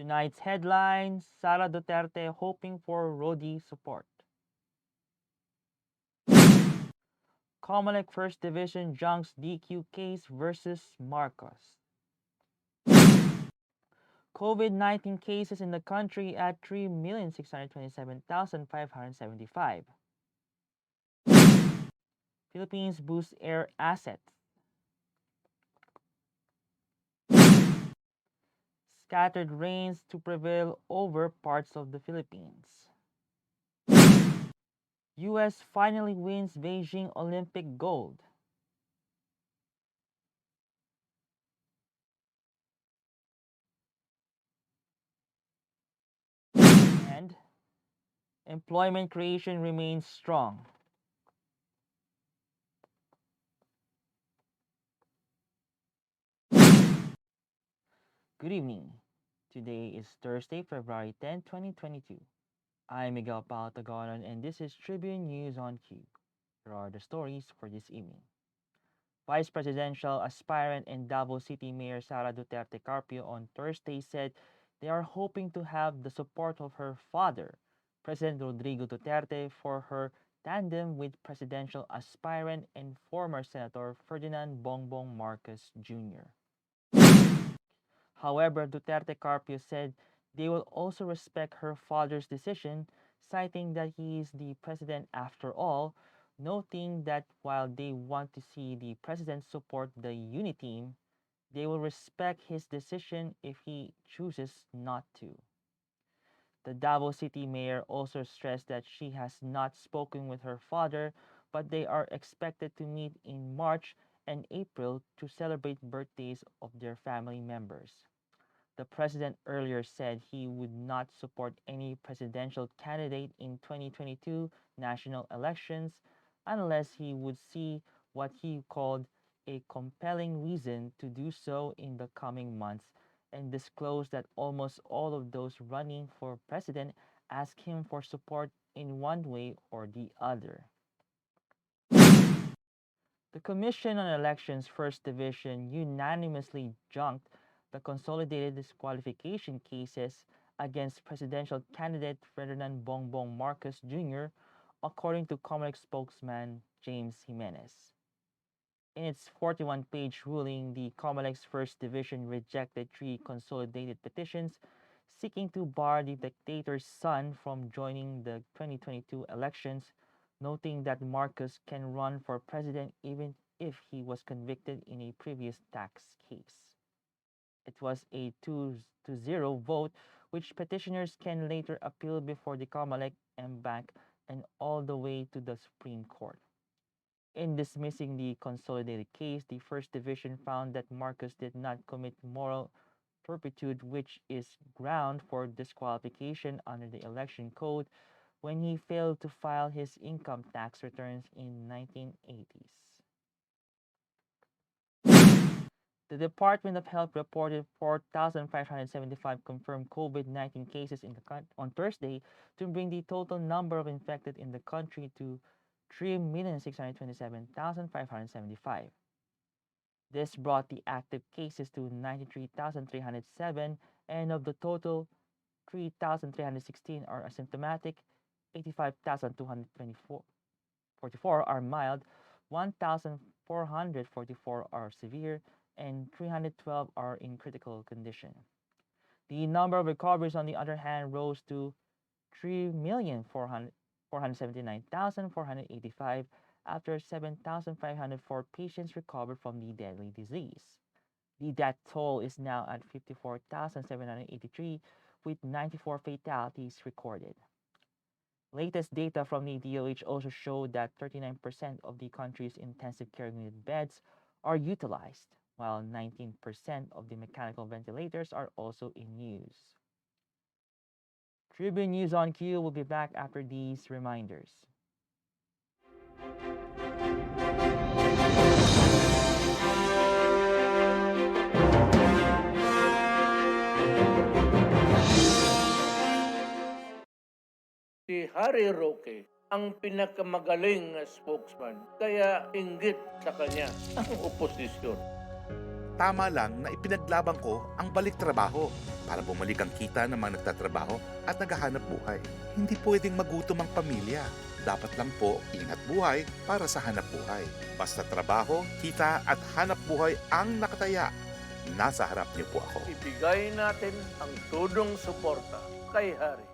Tonight's headlines, Sara Duterte hoping for Rody support. Comelec First Division junks DQ case versus Marcos. COVID-19 cases in the country at 3,627,575. Philippines boosts air assets. Scattered rains to prevail over parts of the Philippines. US finally wins Beijing Olympic gold. And employment creation remains strong. Good evening. Today is Thursday, February 10, 2022. I'm Miguel Paltagonon and this is Tribune News on Cue. Here are the stories for this evening. Vice Presidential aspirant and Davao City Mayor Sara Duterte Carpio on Thursday said they are hoping to have the support of her father, President Rodrigo Duterte, for her tandem with presidential aspirant and former Senator Ferdinand Bongbong Marcos Jr. However, Duterte Carpio said they will also respect her father's decision, citing that he is the president after all, noting that while they want to see the president support the Uni team, they will respect his decision if he chooses not to. The Davao City mayor also stressed that she has not spoken with her father, but they are expected to meet in March and April to celebrate birthdays of their family members. The president earlier said he would not support any presidential candidate in 2022 national elections unless he would see what he called a compelling reason to do so in the coming months, and disclosed that almost all of those running for president asked him for support in one way or the other. The Commission on Elections First Division unanimously junked the consolidated disqualification cases against presidential candidate Ferdinand Bongbong Marcos Jr., according to Comelec spokesman James Jimenez. In its 41-page ruling, the Comelec's First Division rejected 3 consolidated petitions seeking to bar the dictator's son from joining the 2022 elections, noting that Marcos can run for president even if he was convicted in a previous tax case. It was a 2-0 vote, which petitioners can later appeal before the Comelec Bank and all the way to the Supreme Court. In dismissing the consolidated case, the First Division found that Marcos did not commit moral turpitude, which is ground for disqualification under the Election Code, when he failed to file his income tax returns in 1980s. The Department of Health reported 4,575 confirmed COVID-19 cases on Thursday to bring the total number of infected in the country to 3,627,575. This brought the active cases to 93,307, and of the total, 3,316 are asymptomatic, 85,244 are mild, 1,444 are severe, and 312 are in critical condition. The number of recoveries, on the other hand, rose to 3,479,485 after 7,504 patients recovered from the deadly disease. The death toll is now at 54,783, with 94 fatalities recorded. Latest data from the DOH also showed that 39% of the country's intensive care unit beds are utilized, while 19% of the mechanical ventilators are also in use. Tribune News on Cue will be back after these reminders. Si Harry Roque ang pinakamagaling na spokesman, kaya inggit sa kanya ang oposisyon. Tama lang na ipinaglaban ko ang balik trabaho para bumalik ang kita ng mga nagtatrabaho at naghahanap buhay. Hindi pwedeng magutom ang pamilya. Dapat lang po ingat buhay para sa hanap buhay. Basta trabaho, kita at hanap buhay ang nakataya. Nasa harap niyo po ako. Ibigay natin ang tudong suporta kay Hari.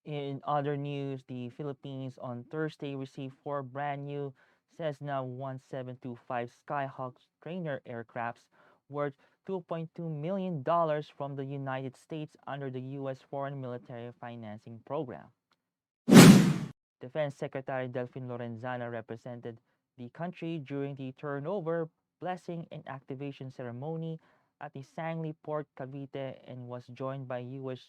In other news, the Philippines on Thursday received 4 brand new Cessna 1725 Skyhawk trainer aircrafts worth $2.2 million from the United States under the U.S. Foreign Military Financing Program. Defense Secretary Delfin Lorenzana represented the country during the turnover, blessing, and activation ceremony at the Sangli Port, Cavite, and was joined by U.S.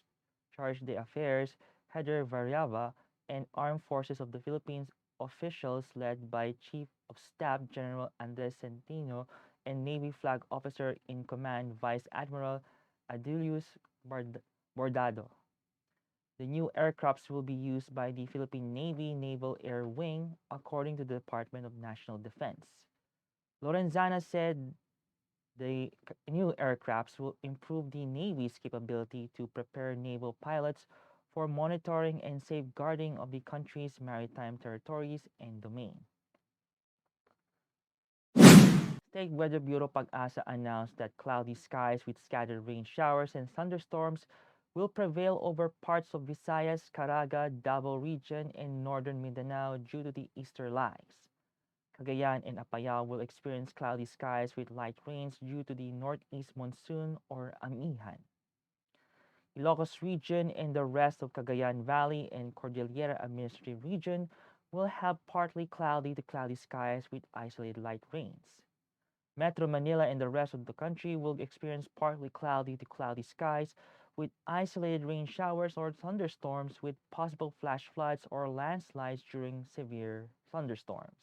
Charge d'Affaires Heather Variava and Armed Forces of the Philippines officials led by Chief of Staff General Andres Centino and Navy Flag Officer in Command Vice Admiral Adilius Bordado. The new aircrafts will be used by the Philippine Navy Naval Air Wing, according to the Department of National Defense. Lorenzana said the new aircrafts will improve the Navy's capability to prepare naval pilots for monitoring and safeguarding of the country's maritime territories and domain. State Weather Bureau Pag-asa announced that cloudy skies with scattered rain showers and thunderstorms will prevail over parts of Visayas, Caraga, Davao region, and northern Mindanao due to the Easter lights. Cagayan and Apayao will experience cloudy skies with light rains due to the northeast monsoon or amihan. Ilocos region and the rest of Cagayan Valley and Cordillera Administrative Region will have partly cloudy to cloudy skies with isolated light rains. Metro Manila and the rest of the country will experience partly cloudy to cloudy skies with isolated rain showers or thunderstorms with possible flash floods or landslides during severe thunderstorms.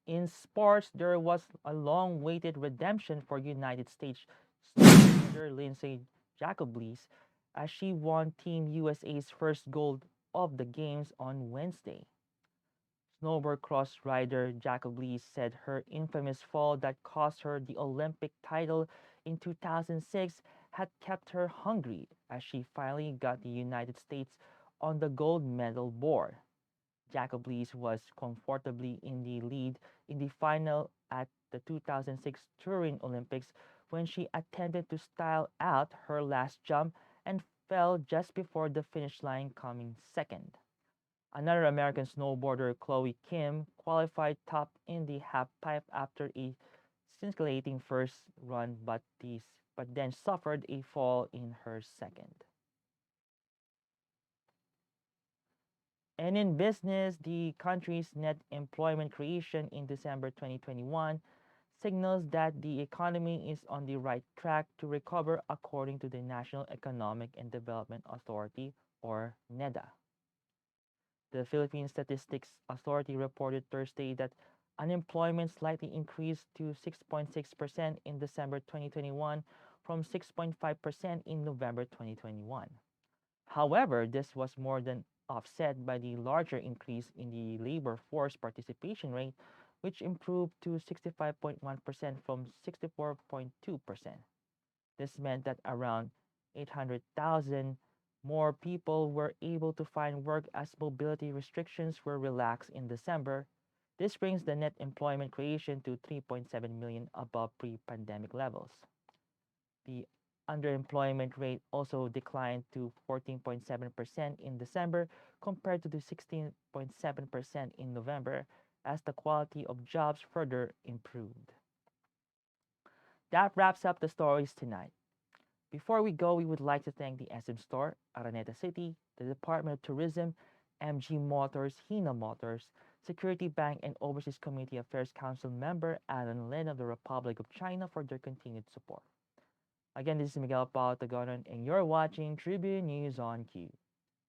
In sports, there was a long-awaited redemption for United States snowboarder Lindsey Jacoblees as she won Team USA's first gold of the Games on Wednesday. Snowboard cross rider Jacoblees said her infamous fall that cost her the Olympic title in 2006 had kept her hungry as she finally got the United States on the gold medal board. Jacoblees was comfortably in the lead in the final at the 2006 Turin Olympics when she attempted to style out her last jump and fell just before the finish line, coming second. Another American snowboarder, Chloe Kim, qualified top in the halfpipe after a scintillating first run but then suffered a fall in her second. And in business, the country's net employment creation in December 2021 signals that the economy is on the right track to recover, according to the National Economic and Development Authority, or NEDA. The Philippine Statistics Authority reported Thursday that unemployment slightly increased to 6.6% in December 2021 from 6.5% in November 2021. However, this was more than offset by the larger increase in the labor force participation rate, which improved to 65.1% from 64.2%. This meant that around 800,000 more people were able to find work as mobility restrictions were relaxed in December. This brings the net employment creation to 3.7 million, above pre-pandemic levels. The underemployment rate also declined to 14.7% in December compared to the 16.7% in November as the quality of jobs further improved. That wraps up the stories tonight. Before we go, we would like to thank the SM Store, Araneta City, the Department of Tourism, MG Motors, Hina Motors, Security Bank and Overseas Community Affairs Council member Alan Lin of the Republic of China for their continued support. Again, this is Miguel Pao Tagonon, and you're watching Tribune News on Cue.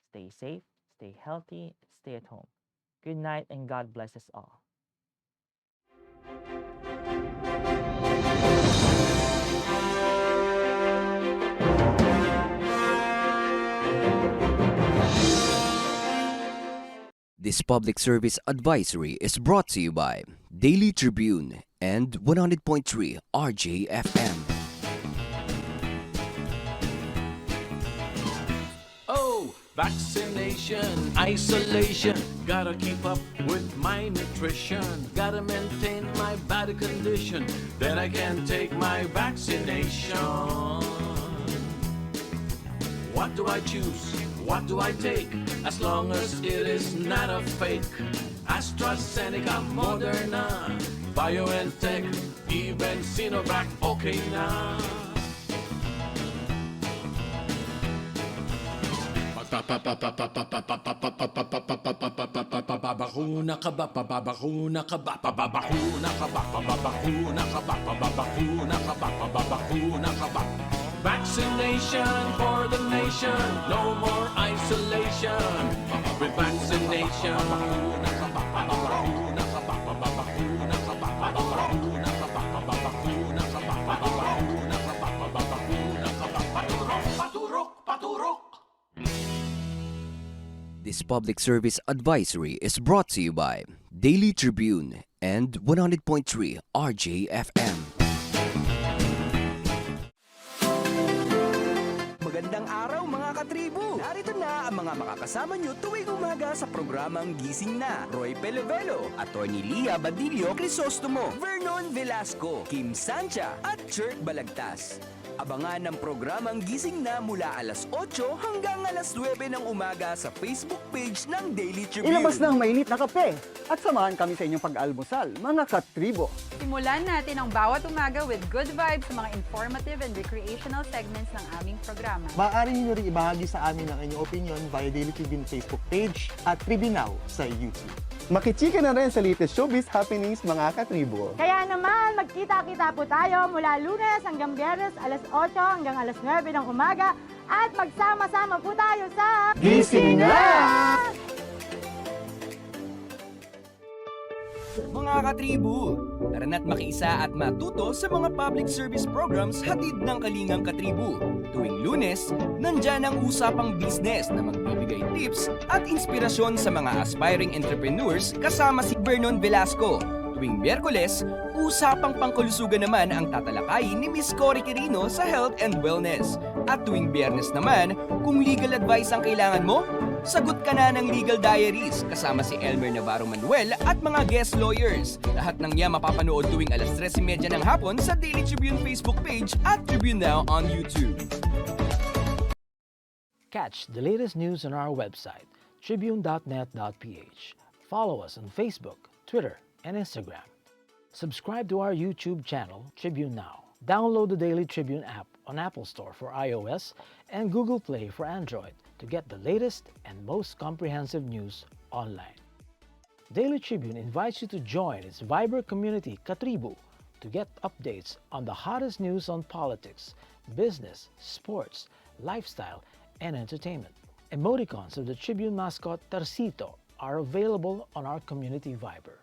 Stay safe, stay healthy, stay at home. Good night, and God bless us all. This public service advisory is brought to you by Daily Tribune and 100.3 RJFM. Oh, vaccination, isolation. Gotta keep up with my nutrition. Gotta maintain my body condition. Then I can take my vaccination. What do I choose? What do I take? As long as it is not a fake. AstraZeneca, Moderna, BioNTech, even Sinovac, okay na. Babakuna ka ba? Babakuna ka ba? Babakuna ka ba? Babakuna ka ba? Babakuna ka ba? Babakuna ka ba? Vaccination for the nation, no more isolation. With vaccination, babakuna ka ba? Babakuna ka ba? Babakuna ka ba? Babakuna ka ba? Babakuna ka ba? Babakuna ka ba? Babakuna ka ba? Paturok, paturok, paturok. This public service advisory is brought to you by Daily Tribune and 100.3 RJFM. Magandang araw mga katribo! Narito na ang mga makakasama nyo tuwing umaga sa programang Gising Na. Roy Pelevelo, Atty. Lia Badillo Crisostomo, Vernon Velasco, Kim Sancha at Chirk Balagtas. Abangan ang programang Gising Na mula alas 8 hanggang alas 9 ng umaga sa Facebook page ng Daily Tribune. Ilabas na ang mainit na kape at samahan kami sa inyong pag-almusal, mga katribo. Simulan natin ang bawat umaga with good vibes sa mga informative and recreational segments ng aming programa. Maaari niyo rin ibahagi sa amin ang inyong opinion via Daily Tribune Facebook page at Tribune Now sa YouTube. Makichika na rin sa latest showbiz happenings, mga katribo. Kaya naman, magkita-kita po tayo mula Lunes hanggang Biyernes, alas 8 hanggang alas 9 ng umaga at magsama-sama po tayo sa Gising Na! Mga katribo, tara na't makiisa at matuto sa mga public service programs hatid ng Kalingang Katribo. Tuwing Lunes, nandyan ang usapang business na magbibigay tips at inspirasyon sa mga aspiring entrepreneurs kasama si Vernon Velasco. Tuwing Miyerkules, usapang pangkulusugan naman ang tatalakayin ni Miss Cory Quirino sa health and wellness. At tuwing Biyernes naman, kung legal advice ang kailangan mo, sagot ka na ng Legal Diaries kasama si Elmer Navarro Manuel at mga guest lawyers. Lahat ng niya mapapanood tuwing alas 3:30 ng hapon sa Daily Tribune Facebook page at Tribune Now on YouTube. Catch the latest news on our website, tribune.net.ph. Follow us on Facebook, Twitter, and Instagram. Subscribe to our YouTube channel, Tribune Now. Download the Daily Tribune app on Apple Store for iOS and Google Play for Android to get the latest and most comprehensive news online. Daily Tribune invites you to join its Viber community, Katribu, to get updates on the hottest news on politics, business, sports, lifestyle, and entertainment. Emoticons of the Tribune mascot Tarsito are available on our community Viber.